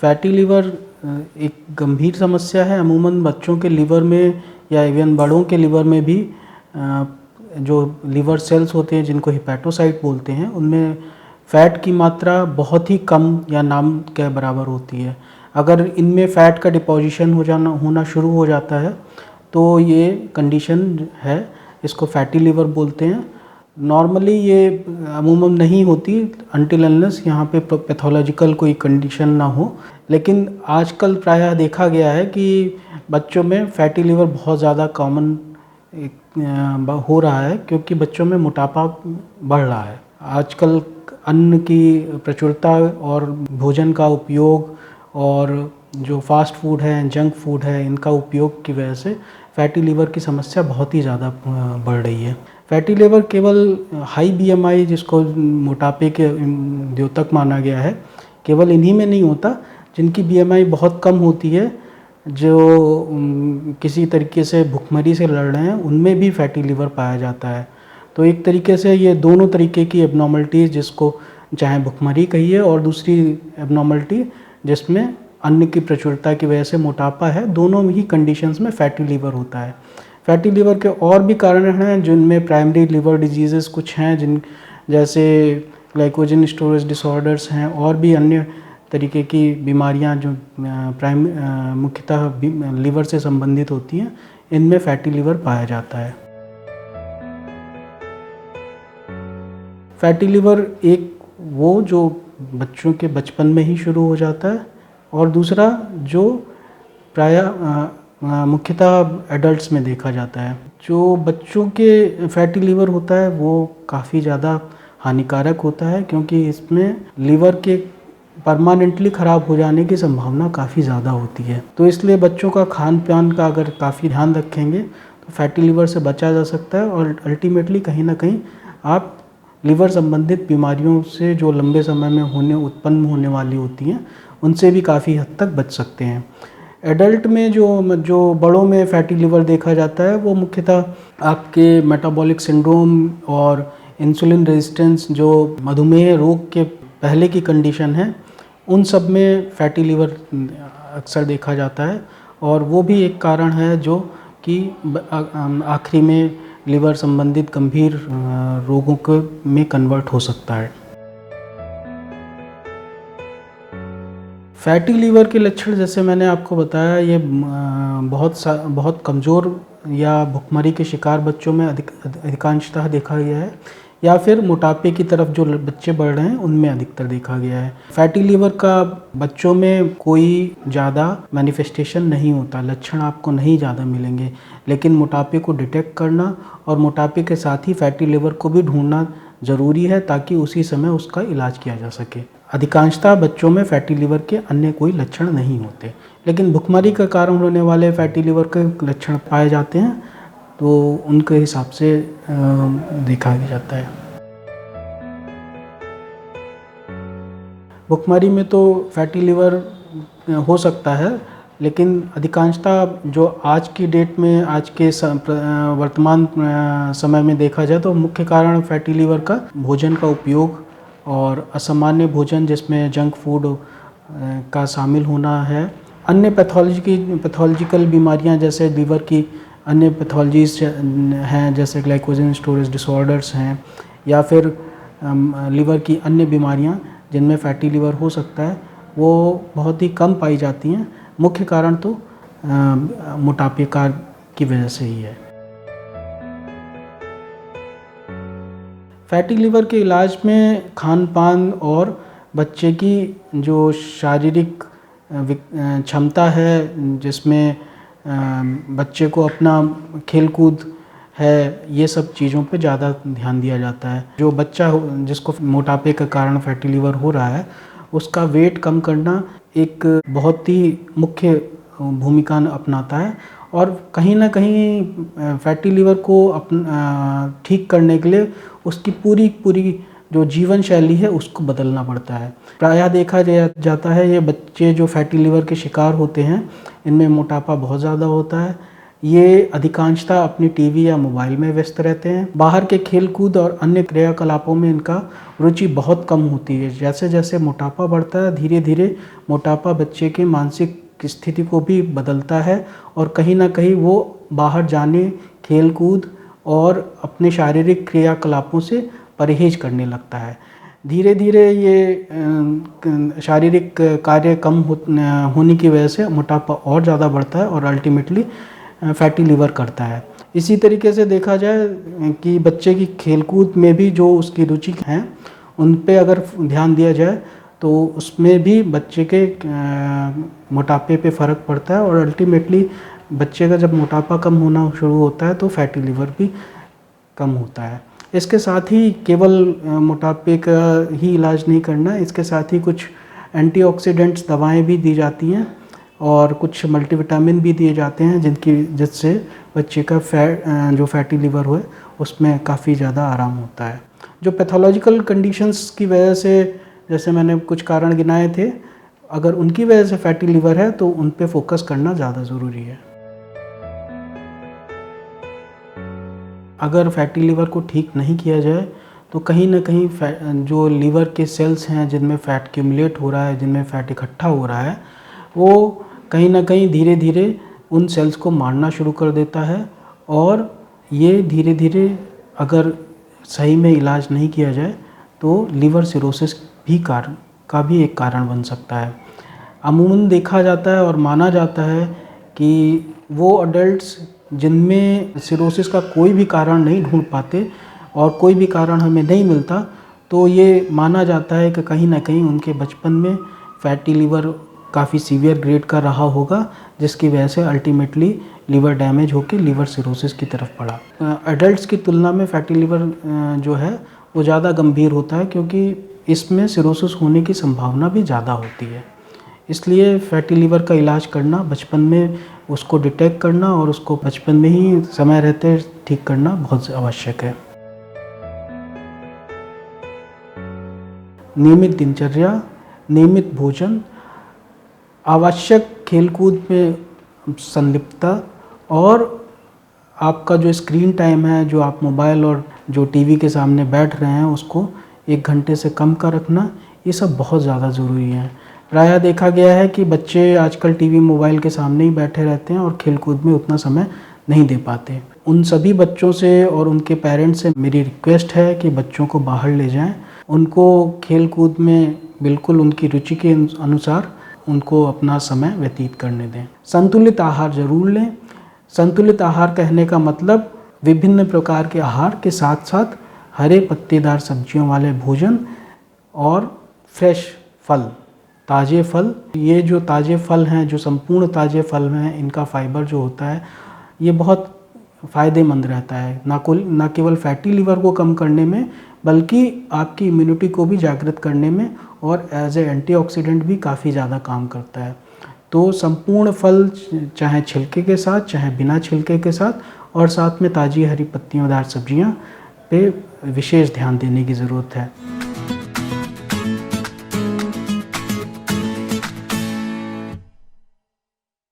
Fatty liver एक गंभीर समस्या है। अमूमन बच्चों के लिवर में या इवन बड़ों के लिवर में भी जो लिवर सेल्स होते हैं जिनको हिपैटोसाइट बोलते हैं, उनमें फ़ैट की मात्रा बहुत ही कम या नाम के बराबर होती है। अगर इनमें फ़ैट का डिपोजिशन होना शुरू हो जाता है तो ये कंडीशन है, इसको फैटी लिवर बोलते हैं। नॉर्मली ये अमूमन नहीं होती अनटिल अनलेस यहाँ पे पैथोलॉजिकल कोई कंडीशन ना हो, लेकिन आजकल प्रायः देखा गया है कि बच्चों में फैटी लिवर बहुत ज़्यादा कॉमन हो रहा है, क्योंकि बच्चों में मोटापा बढ़ रहा है। आजकल अन्न की प्रचुरता और भोजन का उपयोग और जो फास्ट फूड है, जंक फूड है, इनका उपयोग की वजह से फैटी लिवर की समस्या बहुत ही ज़्यादा बढ़ रही है। फैटी लिवर केवल हाई बीएमआई, जिसको मोटापे के द्योतक माना गया है, केवल इन्हीं में नहीं होता। जिनकी बीएमआई बहुत कम होती है, जो किसी तरीके से भुखमरी से लड़ रहे हैं, उनमें भी फैटी लिवर पाया जाता है। तो एक तरीके से ये दोनों तरीके की एबनॉर्मलिटीज़, जिसको चाहे भुखमरी कहिए और दूसरी एबनॉर्मलिटी जिसमें अन्न की प्रचुरता की वजह से मोटापा है, दोनों ही कंडीशंस में फैटी लिवर होता है। फैटी लिवर के और भी कारण हैं, जिनमें प्राइमरी लिवर डिजीज़ेस कुछ हैं, जैसे ग्लाइकोजन स्टोरेज डिसऑर्डर्स हैं, और भी अन्य तरीके की बीमारियां जो मुख्यतः लिवर से संबंधित होती हैं, इनमें फैटी लिवर पाया जाता है। फैटी लिवर एक वो जो बच्चों के बचपन में ही शुरू हो जाता है, और दूसरा जो प्रायः मुख्यतः एडल्ट्स में देखा जाता है। जो बच्चों के फैटी लिवर होता है वो काफ़ी ज़्यादा हानिकारक होता है, क्योंकि इसमें लिवर के परमानेंटली ख़राब हो जाने की संभावना काफ़ी ज़्यादा होती है। तो इसलिए बच्चों का खान पान का अगर काफ़ी ध्यान रखेंगे तो फैटी लिवर से बचा जा सकता है, और अल्टीमेटली कहीं ना कहीं आप लिवर संबंधित बीमारियों से जो लंबे समय में उत्पन्न होने वाली होती हैं, उनसे भी काफ़ी हद तक बच सकते हैं। एडल्ट में जो बड़ों में फैटी लिवर देखा जाता है, वो मुख्यतः आपके मेटाबॉलिक सिंड्रोम और इंसुलिन रेजिस्टेंस, जो मधुमेह रोग के पहले की कंडीशन है, उन सब में फैटी लिवर अक्सर देखा जाता है, और वो भी एक कारण है जो कि आखिरी में लिवर संबंधित गंभीर रोगों में कन्वर्ट हो सकता है। फैटी लिवर के लक्षण, जैसे मैंने आपको बताया, ये बहुत कमज़ोर या भुखमरी के शिकार बच्चों में अधिकांशतः देखा गया है, या फिर मोटापे की तरफ जो बच्चे बढ़ रहे हैं उनमें अधिकतर देखा गया है। फैटी लिवर का बच्चों में कोई ज़्यादा मैनिफेस्टेशन नहीं होता, लक्षण आपको नहीं ज़्यादा मिलेंगे, लेकिन मोटापे को डिटेक्ट करना और मोटापे के साथ ही फैटी लिवर को भी ढूंढना ज़रूरी है, ताकि उसी समय उसका इलाज किया जा सके। अधिकांशतः बच्चों में फैटी लिवर के अन्य कोई लक्षण नहीं होते, लेकिन भुखमरी का कारण होने वाले फैटी लिवर के लक्षण पाए जाते हैं, तो उनके हिसाब से देखा जाता है। भुखमरी में तो फैटी लिवर हो सकता है, लेकिन अधिकांशतः जो आज की डेट में, आज के वर्तमान समय में देखा जाए तो मुख्य कारण फैटी लिवर का भोजन का उपयोग और असामान्य भोजन, जिसमें जंक फूड का शामिल होना है। अन्य पैथोलॉजिकल बीमारियां जैसे लिवर की अन्य पैथोलॉजीज हैं, जैसे ग्लाइकोजन स्टोरेज डिसऑर्डर्स हैं, या फिर लिवर की अन्य बीमारियां जिनमें फैटी लिवर हो सकता है, वो बहुत ही कम पाई जाती हैं। मुख्य कारण तो मोटापे की वजह से ही है। फैटी लिवर के इलाज में खान पान और बच्चे की जो शारीरिक क्षमता है, जिसमें बच्चे को अपना खेल कूद है, ये सब चीज़ों पे ज़्यादा ध्यान दिया जाता है। जो बच्चा जिसको मोटापे का कारण फैटी लिवर हो रहा है, उसका वेट कम करना एक बहुत ही मुख्य भूमिका अपनाता है, और कहीं ना कहीं फैटी लिवर को ठीक करने के लिए उसकी पूरी जो जीवन शैली है उसको बदलना पड़ता है। प्रायः देखा जाता है ये बच्चे जो फैटी लिवर के शिकार होते हैं, इनमें मोटापा बहुत ज़्यादा होता है, ये अधिकांशतः अपनी टीवी या मोबाइल में व्यस्त रहते हैं। बाहर के खेल-कूद और अन्य क्रियाकलापों में इनका रुचि बहुत कम होती है। जैसे जैसे मोटापा बढ़ता है, धीरे-धीरे मोटापा बच्चे की मानसिक स्थिति को भी बदलता है और कहीं न कहीं वो बाहर जाने, खेल-कूद और अपने शारीरिक क्रियाकलापों से परहेज़ करने लगता है। धीरे-धीरे ये शारीरिक कार्य कम होने की वजह से मोटापा और ज़्यादा बढ़ता है और अल्टीमेटली फैटी लिवर करता है। इसी तरीके से देखा जाए कि बच्चे की खेलकूद में भी जो उसकी रुचि हैं, उन पे अगर ध्यान दिया जाए तो उसमें भी बच्चे के मोटापे पे फ़र्क पड़ता है और अल्टीमेटली बच्चे का जब मोटापा कम होना शुरू होता है तो फैटी लिवर भी कम होता है। इसके साथ ही केवल मोटापे का ही इलाज नहीं करना, इसके साथ ही कुछ एंटीऑक्सीडेंट्स दवाएं भी दी जाती हैं और कुछ मल्टीविटामिन भी दिए जाते हैं जिससे बच्चे का जो फैटी लिवर हो उसमें काफ़ी ज़्यादा आराम होता है। जो पैथोलॉजिकल कंडीशंस की वजह से, जैसे मैंने कुछ कारण गिनाए थे, अगर उनकी वजह से फैटी लिवर है तो उन पे फोकस करना ज़्यादा ज़रूरी है। अगर फैटी लिवर को ठीक नहीं किया जाए तो कहीं न कहीं जो लीवर के सेल्स हैं जिनमें फ़ैट एक्यूमुलेट हो रहा है, जिनमें फ़ैट इकट्ठा हो रहा है, वो कहीं न कहीं धीरे-धीरे उन सेल्स को मारना शुरू कर देता है और ये धीरे-धीरे अगर सही में इलाज नहीं किया जाए तो लिवर सिरोसिस का भी एक कारण बन सकता है। अमूमन देखा जाता है और माना जाता है कि वो अडल्ट्स जिनमें सिरोसिस का कोई भी कारण नहीं ढूंढ पाते और कोई भी कारण हमें नहीं मिलता, तो ये माना जाता है कि कहीं ना कहीं उनके बचपन में फैटी लिवर काफ़ी सीवियर ग्रेड का रहा होगा, जिसकी वजह से अल्टीमेटली लिवर डैमेज होकर लिवर सिरोसिस की तरफ बढ़ा। एडल्ट्स की तुलना में फैटी लिवर जो है वो ज़्यादा गंभीर होता है क्योंकि इसमें सिरोसिस होने की संभावना भी ज़्यादा होती है। इसलिए फैटी लिवर का इलाज करना, बचपन में उसको डिटेक्ट करना और उसको बचपन में ही समय रहते ठीक करना बहुत आवश्यक है। नियमित दिनचर्या, नियमित भोजन, आवश्यक खेलकूद में संलिप्तता और आपका जो स्क्रीन टाइम है, जो आप मोबाइल और जो टीवी के सामने बैठ रहे हैं उसको 1 घंटे से कम का रखना, ये सब बहुत ज़्यादा ज़रूरी है। प्रायः देखा गया है कि बच्चे आजकल टीवी मोबाइल के सामने ही बैठे रहते हैं और खेलकूद में उतना समय नहीं दे पाते। उन सभी बच्चों से और उनके पेरेंट्स से मेरी रिक्वेस्ट है कि बच्चों को बाहर ले जाएं, उनको खेलकूद में बिल्कुल उनकी रुचि के अनुसार उनको अपना समय व्यतीत करने दें। संतुलित आहार ज़रूर लें। संतुलित आहार कहने का मतलब विभिन्न प्रकार के आहार के साथ साथ हरे पत्तेदार सब्जियों वाले भोजन और फ्रेश फल, ताज़े फल। ये जो ताज़े फल हैं, जो संपूर्ण ताज़े फल हैं, इनका फाइबर जो होता है ये बहुत फ़ायदेमंद रहता है, ना केवल फैटी लिवर को कम करने में बल्कि आपकी इम्यूनिटी को भी जागृत करने में और एज ए एंटीऑक्सीडेंट भी काफ़ी ज़्यादा काम करता है। तो संपूर्ण फल, चाहे छिलके के साथ चाहे बिना छिलके के साथ, और साथ में ताज़ी हरी पत्तियोंदार सब्जियां पे विशेष ध्यान देने की ज़रूरत है।